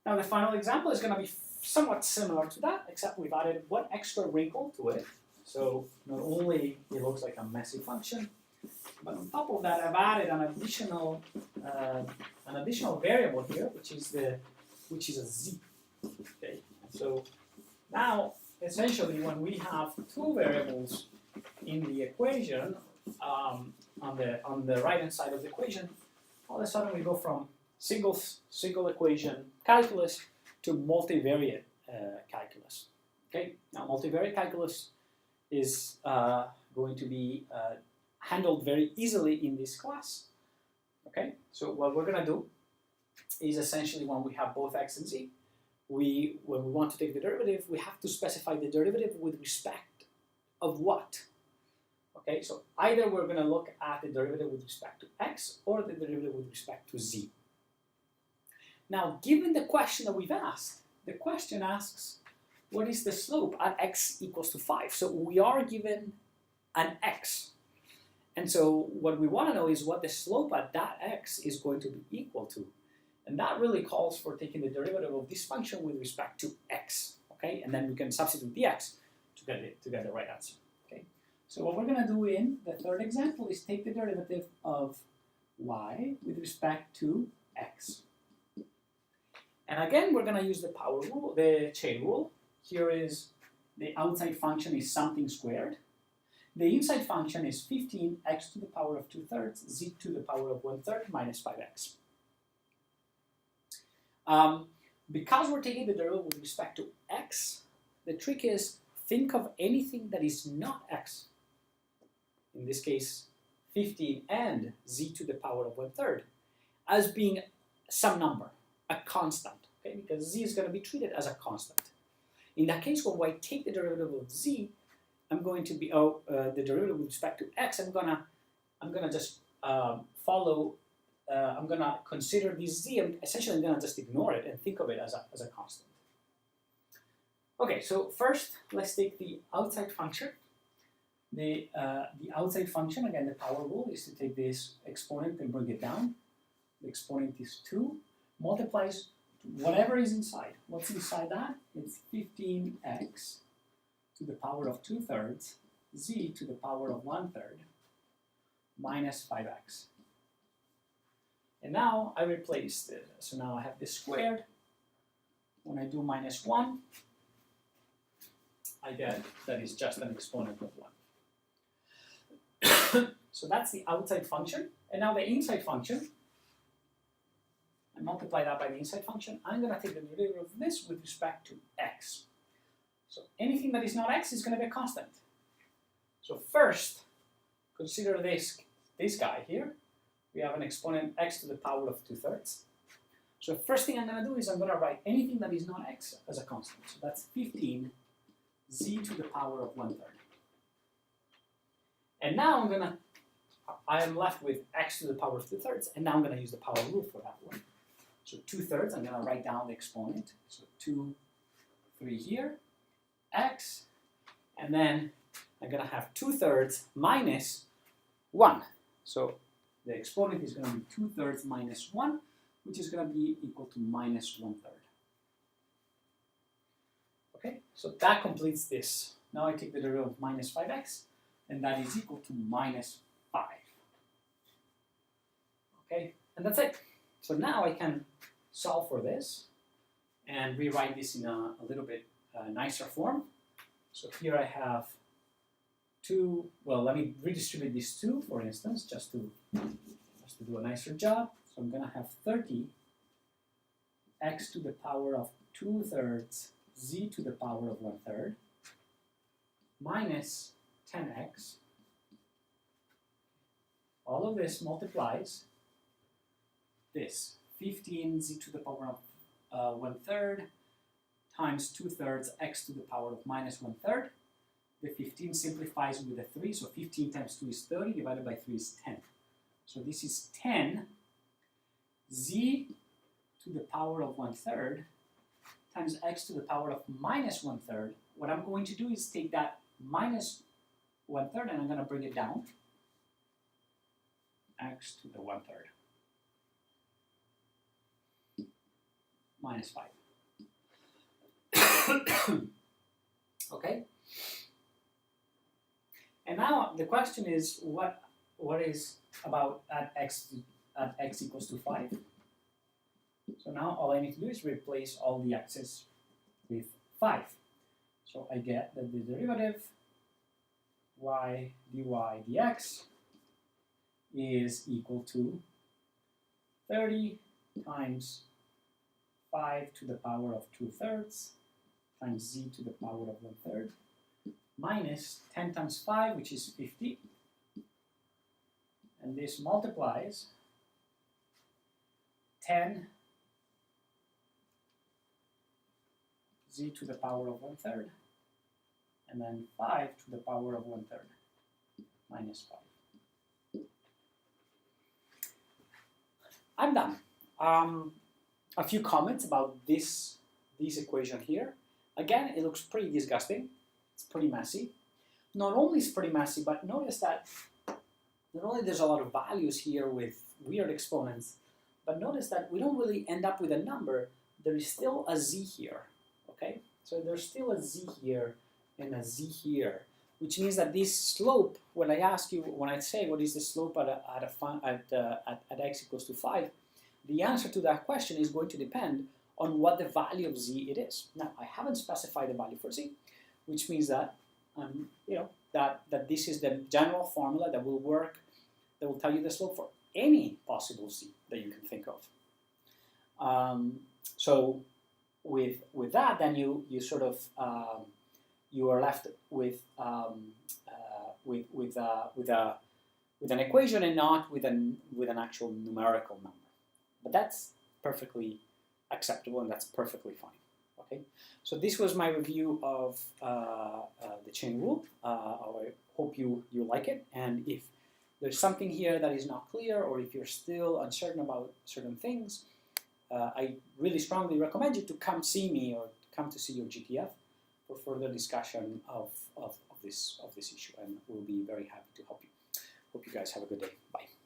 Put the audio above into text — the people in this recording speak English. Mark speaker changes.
Speaker 1: Now the final example is going to be somewhat similar to that, except we've added one extra wrinkle to it. So not only it looks like a messy function, but on top of that I've added an additional variable here, which is a z. Okay, so now essentially when we have two variables in the equation, on the right hand side of the equation, all of a sudden we go from single equation calculus to multivariate calculus. Okay, now multivariate calculus is going to be handled very easily in this class. Okay, so what we're going to do is essentially when we have both x and z, when we want to take the derivative, we have to specify the derivative with respect of what. Okay, so either we're going to look at the derivative with respect to x or the derivative with respect to z. Now, given the question that we've asked, the question asks, what is the slope at x equals to 5? So we are given an x. And so what we want to know is what the slope at that x is going to be equal to. And that really calls for taking the derivative of this function with respect to x. Okay, and then we can substitute the x to get the right answer. Okay, so what we're going to do in the third example is take the derivative of y with respect to x. And again, we're going to use the power rule, the chain rule. Here is the outside function is something squared. The inside function is 15x to the power of 2/3, z to the power of 1/3 minus 5x. Because we're taking the derivative with respect to x, the trick is think of anything that is not x. In this case, 15 and z to the power of 1/3 as being some number, a constant, okay? Because z is going to be treated as a constant. In that case, when I take the derivative of z, I'm going to be the derivative with respect to x. I'm gonna just follow. I'm gonna consider this z. Essentially, I'm gonna just ignore it and think of it as a constant. Okay, so first let's take the outside function. The outside function, again, the power rule is to take this exponent and bring it down. The exponent is 2, multiplies whatever is inside. What's inside that? It's 15x to the power of 2/3, z to the power of 1/3, minus 5x. And now I replace this. So now I have this squared. When I do minus 1, I get that is just an exponent of 1. So that's the outside function. And now the inside function, I multiply that by the inside function. I'm going to take the derivative of this with respect to x. So anything that is not x is going to be a constant. So first, consider this guy here. We have an exponent x to the power of 2/3. So first thing I'm going to do is I'm going to write anything that is not x as a constant. So that's 15 z to the power of 1/3. And now I am left with x to the power of 2/3, and now I'm going to use the power rule for that one. So 2/3, I'm going to write down the exponent. So 2, 3 here, x, and then I'm going to have 2/3 minus 1. So the exponent is going to be 2/3 minus 1, which is going to be equal to minus 1/3. Okay, so that completes this. Now I take the derivative of minus 5x, and that is equal to minus 5. Okay, and that's it. So now I can solve for this and rewrite this in a little bit nicer form. So here I have 2, well, let me redistribute these 2, for instance, just to do a nicer job. So I'm going to have 30 x to the power of 2/3 z to the power of 1/3 minus 10x. All of this multiplies this 15 z to the power of 1/3 times 2/3 x to the power of minus 1/3. The 15 simplifies with a 3, so 15 times 2 is 30, divided by 3 is 10. So this is 10 z to the power of 1/3 times x to the power of minus 1/3. What I'm going to do is take that minus 1/3 and I'm going to bring it down. X to the 1/3 minus 5. Okay? And now the question is, what is about at x equals to 5? So now all I need to do is replace all the x's with 5. So I get that the derivative y dy dx is equal to 30 times 5 to the power of 2/3 times z to the power of 1/3 minus 10 times 5, which is 50. And this multiplies 10 z to the power of 1/3 and then 5 to the power of 1/3 minus 5. I'm done. A few comments about this equation here. Again, it looks pretty disgusting. It's pretty messy. Not only is it pretty messy, but notice that not only there's a lot of values here with weird exponents, but notice that we don't really end up with a number. There is still a z here, okay? So there's still a z here and a z here, which means that this slope, when I ask you, when I say what is the slope at x equals to 5, the answer to that question is going to depend on what the value of z it is. Now, I haven't specified the value for z, which means that that this is the general formula that will work, that will tell you the slope for any possible z that you can think of. So with that, then you sort of you are left with an equation and not with an actual numerical number. But that's perfectly acceptable and that's perfectly fine. Okay, so this was my review of the chain rule. I hope you like it, and if there's something here that is not clear, or if you're still uncertain about certain things, I really strongly recommend you to come see me or come to see your GTF for further discussion of this issue, and we'll be very happy to help you. Hope you guys have a good day. Bye.